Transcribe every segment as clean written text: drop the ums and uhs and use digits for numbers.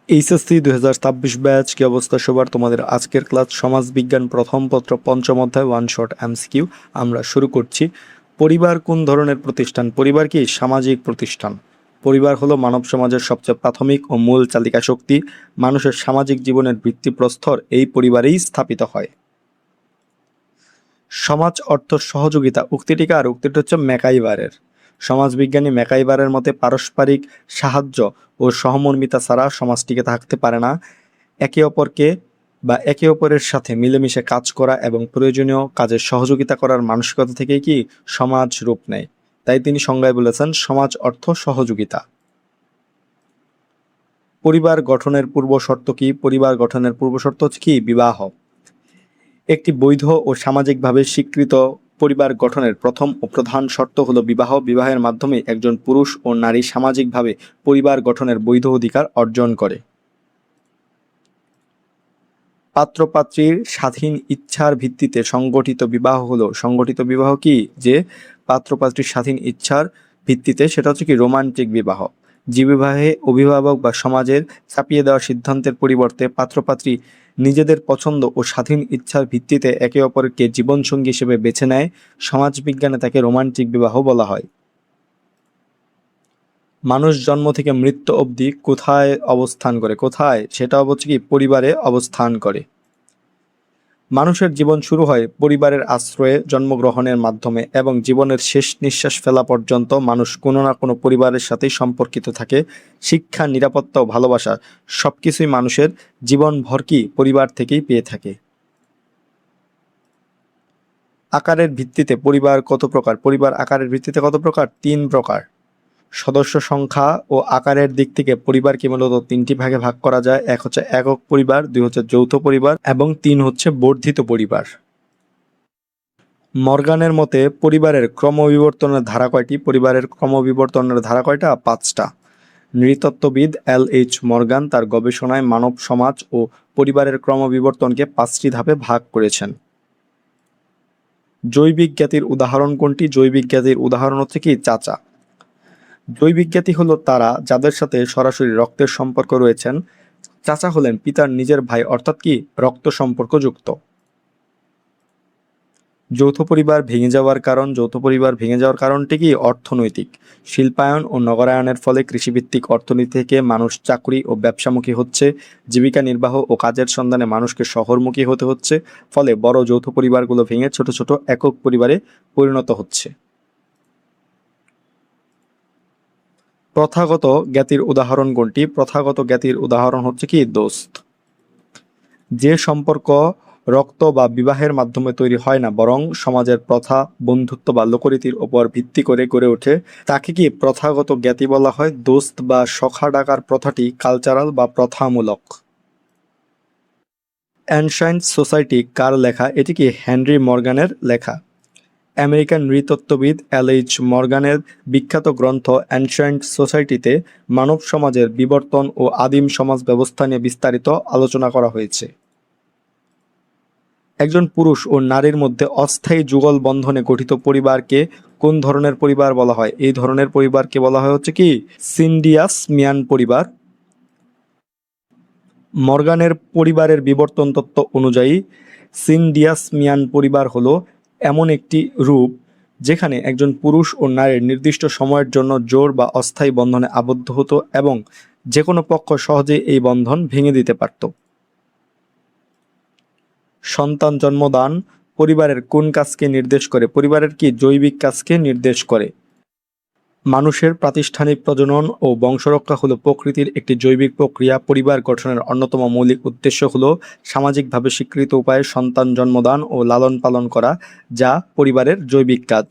HSC 2026 batch কি অবস্থা সবার? তোমাদের আজকের ক্লাস সমাজবিজ্ঞান প্রথম পত্র পঞ্চম অধ্যায় ওয়ান শর্ট এমসিকিউ আমরা শুরু করছি। পরিবার কোন ধরনের প্রতিষ্ঠান? পরিবার কি সামাজিক প্রতিষ্ঠান। পরিবার হলো মানব সমাজের সবচেয়ে প্রাথমিক ও মূল চালিকা শক্তি। মানুষের সামাজিক জীবনের ভিত্তিপ্রস্তর এই পরিবারেই স্থাপিত হয়। সমাজ অর্থ সহযোগিতা উক্তিটি কার? উক্তিটি হচ্ছে ম্যাকাইভারের। সমাজবিজ্ঞানী ম্যাকাইভারের মতে পারস্পরিক সাহায্য ও সহমর্মিতা ছাড়া সমাজ টিকে থাকতে পারে না। একে অপরের সাথে মিলেমিশে কাজ করা এবং প্রয়োজনীয় কাজে সহযোগিতা করার মানসিকতা থেকেই কি সমাজ রূপ নেয়। তাই তিনি সংজ্ঞায় বলেছেন সমাজ অর্থ সহযোগিতা। পরিবার গঠনের পূর্ব শর্ত কি? পরিবার গঠনের পূর্ব শর্ত হচ্ছে কি? বিবাহ। একটি বৈধ ও সামাজিকভাবে স্বীকৃত পরিবার গঠনের প্রথম ও প্রধান শর্ত হলো বিবাহ। বিবাহের মাধ্যমে একজন পুরুষ ও নারী সামাজিকভাবে পরিবার গঠনের বৈধ অধিকার অর্জন করে। পাত্রপাত্রীর স্বাধীন ইচ্ছার ভিত্তিতে সংগঠিত বিবাহ হলো, সংগঠিত বিবাহ কি? যে পাত্রপাত্রীর স্বাধীন ইচ্ছার ভিত্তিতে, সেটা হচ্ছে কি রোমান্টিক বিবাহ। যে বিবাহে অভিভাবক বা সমাজের চাপিয়ে দেওয়া সিদ্ধান্তের পরিবর্তে পাত্রপাত্রী নিজেদের পছন্দ ও স্বাধীন ইচ্ছার ভিত্তিতে একে অপরকে জীবনসঙ্গী হিসেবে বেছে নেয়, সমাজবিজ্ঞানে তাকে রোমান্টিক বিবাহ বলা হয়। মানুষ জন্ম থেকে মৃত্যু অবধি কোথায় অবস্থান করে? কোথায়? সেটা হচ্ছে কি পরিবারে অবস্থান করে। মানুষের জীবন শুরু হয় পরিবারের আশ্রয়ে জন্মগ্রহণের মাধ্যমে এবং জীবনের শেষ নিঃশ্বাস ফেলা পর্যন্ত মানুষ কোনো না কোনো পরিবারের সাথেই সম্পর্কিত থাকে। শিক্ষা, নিরাপত্তা ও ভালোবাসা সবকিছুই মানুষের জীবনভর কি পরিবার থেকেই পেয়ে থাকে। আকারের ভিত্তিতে পরিবার কত প্রকার? পরিবার আকারের ভিত্তিতে কত প্রকার? 3 প্রকার। সদস্য সংখ্যা ও আকারের দিক থেকে পরিবারকে মূলত 3টি ভাগে ভাগ করা যায়। 1 হচ্ছে একক পরিবার, 2 হচ্ছে যৌথ পরিবার এবং 3 হচ্ছে বর্ধিত পরিবার। মর্গানের মতে পরিবারের ক্রমবিবর্তনের ধারা কয়টি? পরিবারের ক্রমবিবর্তনের ধারা কয়টা? 5টা। নৃতত্ত্ববিদ L.H. মর্গান তার গবেষণায় মানব সমাজ ও পরিবারের ক্রমবিবর্তনকে 5টি ধাপে ভাগ করেছেন। জৈবিক জ্ঞাতির উদাহরণ কোনটি? জৈবিক জ্ঞাতির উদাহরণ হচ্ছে কি চাচা। জৈবিক জ্ঞাতি হলো তারা যাদের সাথে সরাসরি রক্তের সম্পর্ক রয়েছেন। চাচা হলেন পিতার নিজের ভাই, অর্থাৎ কি রক্ত সম্পর্কযুক্ত। যৌথ পরিবার ভেঙে যাওয়ার কারণ? যৌথ পরিবার ভেঙে যাওয়ার কারণটি কি? অর্থনৈতিক। শিল্পায়ন ও নগরায়নের ফলে কৃষিভিত্তিক অর্থনীতি থেকে মানুষ চাকরি ও ব্যবসামুখী হচ্ছে। জীবিকা নির্বাহ ও কাজের সন্ধানে মানুষকে শহরমুখী হতে হচ্ছে। ফলে বড় যৌথ পরিবারগুলো ভেঙে ছোট ছোট একক পরিবারে পরিণত হচ্ছে। প্রথাগত জ্ঞাতির উদাহরণ কোনটি? প্রথাগত জ্ঞাতির উদাহরণ হচ্ছে কি দোস্ত। যে সম্পর্ক রক্ত বা বিবাহের মাধ্যমে তৈরি হয় না, বরং সমাজের প্রথা, বন্ধুত্ব বা লোকরীতির ওপর ভিত্তি করে গড়ে ওঠে, তাকে কি প্রথাগত জ্ঞাতি বলা হয়। দোস্ত বা সখা ডাকার প্রথাটি কালচারাল বা প্রথামূলক। অ্যানশাইন্ট সোসাইটি কার লেখা? এটি কি হেনরি মর্গানের লেখা। American নৃতত্ত্ববিদ L.H. মর্গানের বিখ্যাত গ্রন্থ অ্যানশাইন্ট সোসাইটিতে মানব সমাজের বিবর্তন ও আদিম সমাজ ব্যবস্থা নিয়ে বিস্তারিত আলোচনা করা হয়েছে। একজন পুরুষ ও নারীর মধ্যে অস্থায়ী যুগল বন্ধনে গঠিত পরিবারকে কোন ধরনের পরিবার বলা হয়? এই ধরনের পরিবারকে বলা হয় হচ্ছে কি সিন্ডিয়াসমিয়ান পরিবার। মর্গানের পরিবারের বিবর্তন তত্ত্ব অনুযায়ী সিন্ডিয়াসমিয়ান পরিবার হলো এমন একটি রূপ যেখানে একজন পুরুষ ও নারীর নির্দিষ্ট সময়ের জন্য জোর বা অস্থায়ী বন্ধনে আবদ্ধ হতো এবং যে কোনো পক্ষ সহজে এই বন্ধন ভেঙে দিতে পারত। সন্তান জন্মদান পরিবারের কোন কাজকে নির্দেশ করে? পরিবারের কি জৈবিক কাজকে নির্দেশ করে। মানুষের প্রাতিষ্ঠানিক প্রজনন ও বংশরক্ষা হলো প্রকৃতির একটি জৈবিক প্রক্রিয়া। পরিবার গঠনের অন্যতম মৌলিক উদ্দেশ্য হলো সামাজিকভাবে স্বীকৃত উপায়ে সন্তান জন্মদান ও লালন পালন করা, যা পরিবারের জৈবিক কাজ।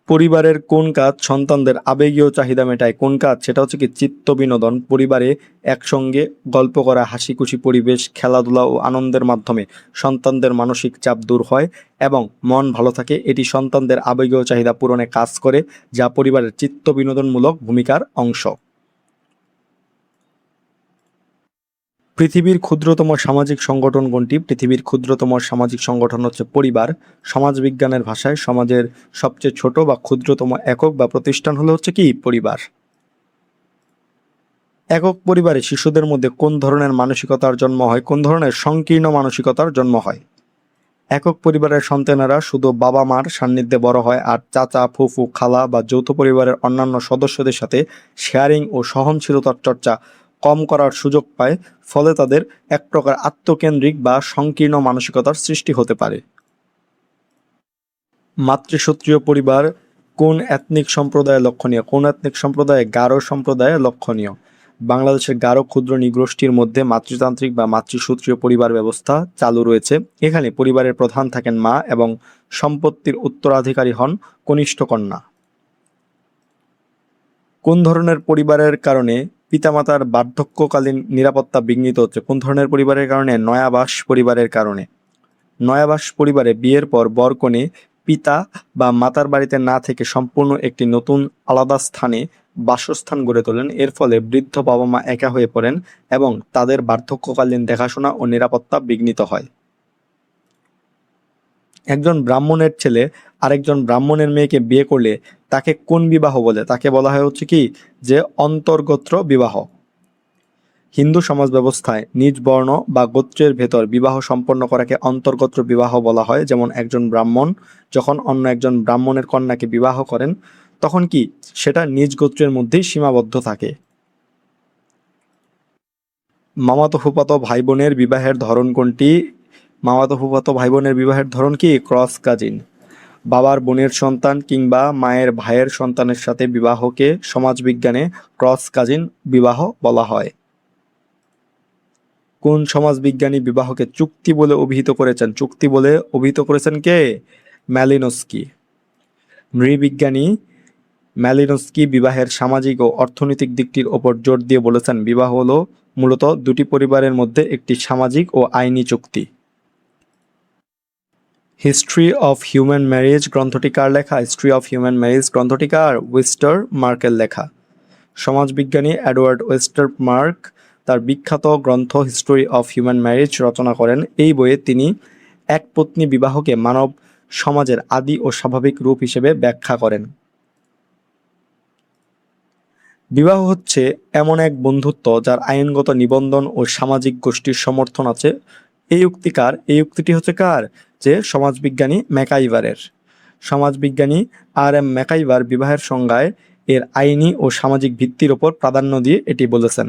পরিবারের কোন কাজ সন্তানদের আবেগীয় চাহিদা মেটায়? কোন কাজ? সেটা হচ্ছে কি চিত্ত বিনোদন। পরিবারে একসঙ্গে গল্প করা, হাসিখুশি পরিবেশ, খেলাধুলা ও আনন্দের মাধ্যমে সন্তানদের মানসিক চাপ দূর হয় এবং মন ভালো থাকে। এটি সন্তানদের আবেগীয় চাহিদা পূরণে কাজ করে, যা পরিবারের চিত্ত বিনোদনমূলক ভূমিকার অংশ। পৃথিবীর ক্ষুদ্রতম সামাজিক সংগঠন কোনটি? পৃথিবীর ক্ষুদ্রতম সামাজিক সংগঠন হচ্ছে পরিবার। সমাজবিজ্ঞানের ভাষায় সমাজের সবচেয়ে ছোট বা ক্ষুদ্রতম একক বা প্রতিষ্ঠান হলো হচ্ছে কি পরিবার। একক পরিবারে শিশুদের মধ্যে কোন ধরনের মানসিকতার জন্ম হয়, কোন ধরনের সংকীর্ণ মানসিকতার জন্ম হয়? একক পরিবারের সন্তানেরা শুধু বাবা মার সান্নিধ্যে বড় হয়, আর চাচা, ফুফু, খালা বা যৌথ পরিবারের অন্যান্য সদস্যদের সাথে শেয়ারিং ও সহনশীলতার চর্চা কম করার সুযোগ পায়, ফলে তাদের এক প্রকার আত্মকেন্দ্রিক বা সংকীর্ণ মানসিকতার সৃষ্টি হতে পারে। মাতৃসূত্রীয় পরিবার কোন এথনিক সম্প্রদায়ে লক্ষণীয়? কোন এথনিক সম্প্রদায়ে? গারো সম্প্রদায়ে লক্ষণীয়। বাংলাদেশের গারো ক্ষুদ্র নৃগোষ্ঠীর মধ্যে মাতৃতান্ত্রিক বা মাতৃসূত্রীয় পরিবার ব্যবস্থা চালু রয়েছে। এখানে পরিবারের প্রধান থাকেন মা এবং সম্পত্তির উত্তরাধিকারী হন কনিষ্ঠ কন্যা। কোন ধরনের পরিবারের কারণে পিতামাতার বার্ধক্যকালীন নিরাপত্তা বিঘ্নিত হচ্ছে? কোন ধরনের পরিবারের কারণে? নয়াবাস পরিবারের কারণে। নয়াবাস পরিবারে বিয়ের পর বর-কনে পিতা বা মাতার বাড়িতে না থেকে সম্পূর্ণ একটি নতুন আলাদা স্থানে বাসস্থান গড়ে তোলেন। এর ফলে বৃদ্ধ বাবা মা একা হয়ে পড়েন এবং তাদের বার্ধক্যকালীন দেখাশোনা ও নিরাপত্তা বিঘ্নিত হয়। একজন ব্রাহ্মণের ছেলে আরেকজন ব্রাহ্মণের মেয়েকে বিয়ে করলে তাকে কোন বিবাহ বলে? তাকে বলা হয় হচ্ছে কি যে অন্তর্গোত্র বিবাহ। হিন্দু সমাজ ব্যবস্থায় নিজ বর্ণ বা গোত্রের ভেতর বিবাহ সম্পন্ন করাকে অন্তর্গোত্র বিবাহ বলা হয়। যেমন একজন ব্রাহ্মণ যখন অন্য একজন ব্রাহ্মণের কন্যাকে বিবাহ করেন তখন কি সেটা নিজ গোত্রের মধ্যেই সীমাবদ্ধ থাকে। মামাতো ফুফাতো ভাই বোনের বিবাহের ধরন কোনটি? মামাতো ফুফাতো ভাই বোনের বিবাহের ধরন কি? Cross cousin. বাবার বোনের সন্তান কিংবা মায়ের ভাইয়ের সন্তানের সাথে বিবাহকে সমাজবিজ্ঞানে ক্রস কাজিন বিবাহ বলা হয়। কোন সমাজবিজ্ঞানী বিবাহকে চুক্তি বলে অভিহিত করেছেন? চুক্তি বলে অভিহিত করেছেন কে? ম্যালিনস্কি। নৃবিজ্ঞানী ম্যালিনস্কি বিবাহের সামাজিক ও অর্থনৈতিক দিকটির ওপর জোর দিয়ে বলেছেন, বিবাহ হলো মূলত দুটি পরিবারের মধ্যে একটি সামাজিক ও আইনি চুক্তি। হিস্ট্রি অফ হিউম্যান ম্যারেজ গ্রন্থটি কার লেখা? হিস্ট্রি অফ হিউম্যান ম্যারেজ গ্রন্থটি কার? ওয়েস্টার মার্কের লেখা। সমাজবিজ্ঞানী এডওয়ার্ড ওয়েস্টার মার্ক তার বিখ্যাত গ্রন্থ হিস্টোরি অফ হিউম্যান ম্যারেজ রচনা করেন। এই বইয়ে তিনি এক পত্নী বিবাহকে মানব সমাজের আদি ও স্বাভাবিক রূপ হিসেবে ব্যাখ্যা করেন। বিবাহ হচ্ছে এমন এক বন্ধুত্ব যার আইনগত নিবন্ধন ও সামাজিক গোষ্ঠীর সমর্থন আছে। এই উক্তিকার, এই উক্তিটি হচ্ছে কার? যে সমাজবিজ্ঞানী ম্যাকাইভারের। সমাজবিজ্ঞানী আর এম ম্যাকাইভার বিবাহের সংজ্ঞায় এর আইনি ও সামাজিক ভিত্তির ওপর প্রাধান্য দিয়ে এটি বলেছেন।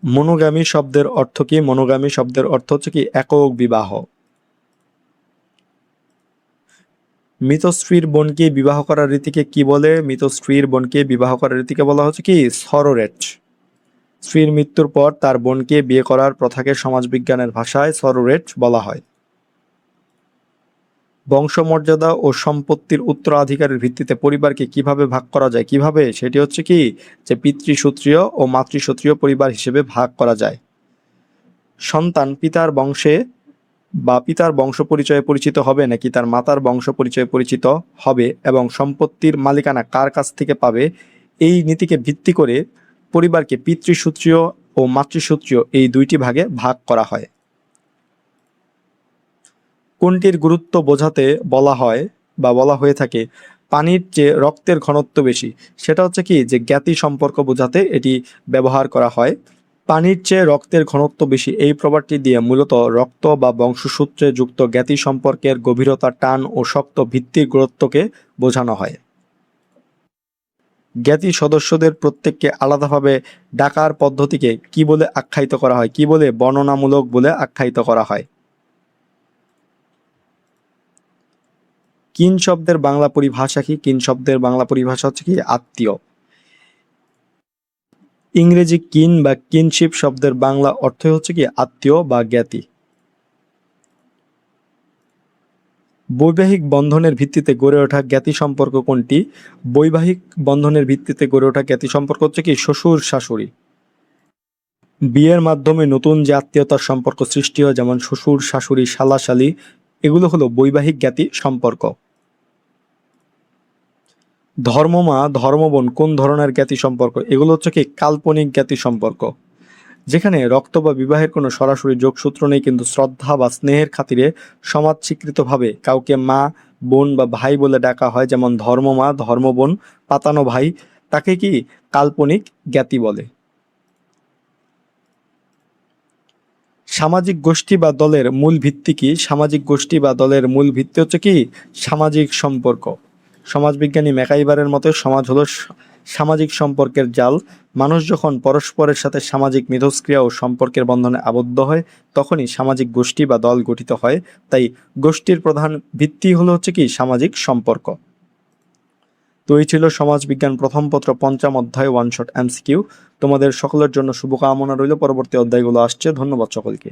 মনোগামী শব্দের অর্থ কি? মনোগামী শব্দের অর্থ হচ্ছে কি একক বিবাহ। মৃত স্ত্রীর বোনকে বিবাহ করার রীতিকে কি বলে? মৃত স্ত্রীর বোনকে বিবাহ করার রীতিকে বলা হচ্ছে কি সরোরেট। স্ত্রীর মৃত্যুর পর তার বোনকে বিয়ে করার প্রথাকে সমাজবিজ্ঞানের ভাষায় সরোরেট বলা হয়। বংশমর্যাদা ও সম্পত্তির উত্তরাধিকারের ভিত্তিতে পরিবারকে কিভাবে ভাগ করা যায়? কিভাবে? সেটি হচ্ছে কি যে পিতৃসূত্রীয় ও মাতৃসূত্রীয় পরিবার হিসেবে ভাগ করা যায়। সন্তান পিতার বংশে বা পিতার বংশ পরিচয়ে পরিচিত হবে নাকি তার মাতার বংশ পরিচয়ে পরিচিত হবে এবং সম্পত্তির মালিকানা কার কাছ থেকে পাবে, এই নীতিকে ভিত্তি করে পরিবারকে পিতৃসূত্রীয় ও মাতৃসূত্রীয় এই দুইটি ভাগে ভাগ করা হয়। কোনটির গুরুত্ব বোঝাতে বলা হয় বা বলা হয়ে থাকে পানির চেয়ে রক্তের ঘনত্ব বেশি? সেটা হচ্ছে কি যে জ্ঞাতি সম্পর্ক বোঝাতে এটি ব্যবহার করা হয়। পানির চেয়ে রক্তের ঘনত্ব বেশি এই প্রবাদটি দিয়ে মূলত রক্ত বা বংশসূত্রে যুক্ত জ্ঞাতি সম্পর্কের গভীরতা, টান ও শক্ত ভিত্তির গুরুত্বকে বোঝানো হয়। জ্ঞাতি সদস্যদের প্রত্যেককে আলাদাভাবে ডাকার পদ্ধতিকে কি বলে আখ্যায়িত করা হয়? কি বলে? বর্ণনামূলক বলে আখ্যায়িত করা হয়। কিন শব্দের বাংলা পরিভাষা কি? কিন শব্দের বাংলা পরিভাষা হচ্ছে কি আত্মীয়। ইংরেজি কিন বা কিনশিপ শব্দের বাংলা অর্থ হচ্ছে কি আত্মীয় বা জ্ঞাতি। বৈবাহিক বন্ধনের ভিত্তিতে গড়ে ওঠা জ্ঞাতি সম্পর্ক কোনটি? বৈবাহিক বন্ধনের ভিত্তিতে গড়ে ওঠা জ্ঞাতি সম্পর্ক হচ্ছে কি শ্বশুর শাশুড়ি। বিয়ের মাধ্যমে নতুন যে আত্মীয়তার সম্পর্ক সৃষ্টি হয় যেমন শ্বশুর শাশুড়ি শালা শালি, এগুলো হলো বৈবাহিক জ্ঞাতি সম্পর্ক। ধর্মমা ধর্মবোন কোন ধরনের জ্ঞাতি সম্পর্ক? এগুলো হচ্ছে কি কাল্পনিক জ্ঞাতি সম্পর্ক, যেখানে রক্ত বা বিবাহের কোনো সরাসরি যোগসূত্র নেই, কিন্তু শ্রদ্ধা বা স্নেহের খাতিরে সমাজ স্বীকৃতভাবে কাউকে মা, বোন বা ভাই বলে ডাকা হয়। যেমন ধর্মমা, ধর্মবোন, পাতানো ভাই, তাকে কি কাল্পনিক জ্ঞাতি বলে। সামাজিক গোষ্ঠী বা দলের মূল ভিত্তি কি? সামাজিক গোষ্ঠী বা দলের মূল ভিত্তি হচ্ছে কি সামাজিক সম্পর্ক। সমাজবিজ্ঞানী ম্যাকাইভারের মতে সমাজ হলো সামাজিক সম্পর্কের জাল। মানুষ যখন পরস্পরের সাথে সামাজিক মিথস্ক্রিয়া ও সম্পর্কের বন্ধনে আবদ্ধ হয় তখনই সামাজিক গোষ্ঠী বা দল গঠিত হয়। তাই গোষ্ঠীর প্রধান ভিত্তি হলো হচ্ছে কি সামাজিক সম্পর্ক। তো এই ছিল সমাজবিজ্ঞান প্রথম পত্র ৫ম অধ্যায় ওয়ান শট এমসিকিউ। তোমাদের সকলের জন্য শুভকামনা রইল, পরবর্তী অধ্যায়গুলো আসছে। ধন্যবাদ সকলকে।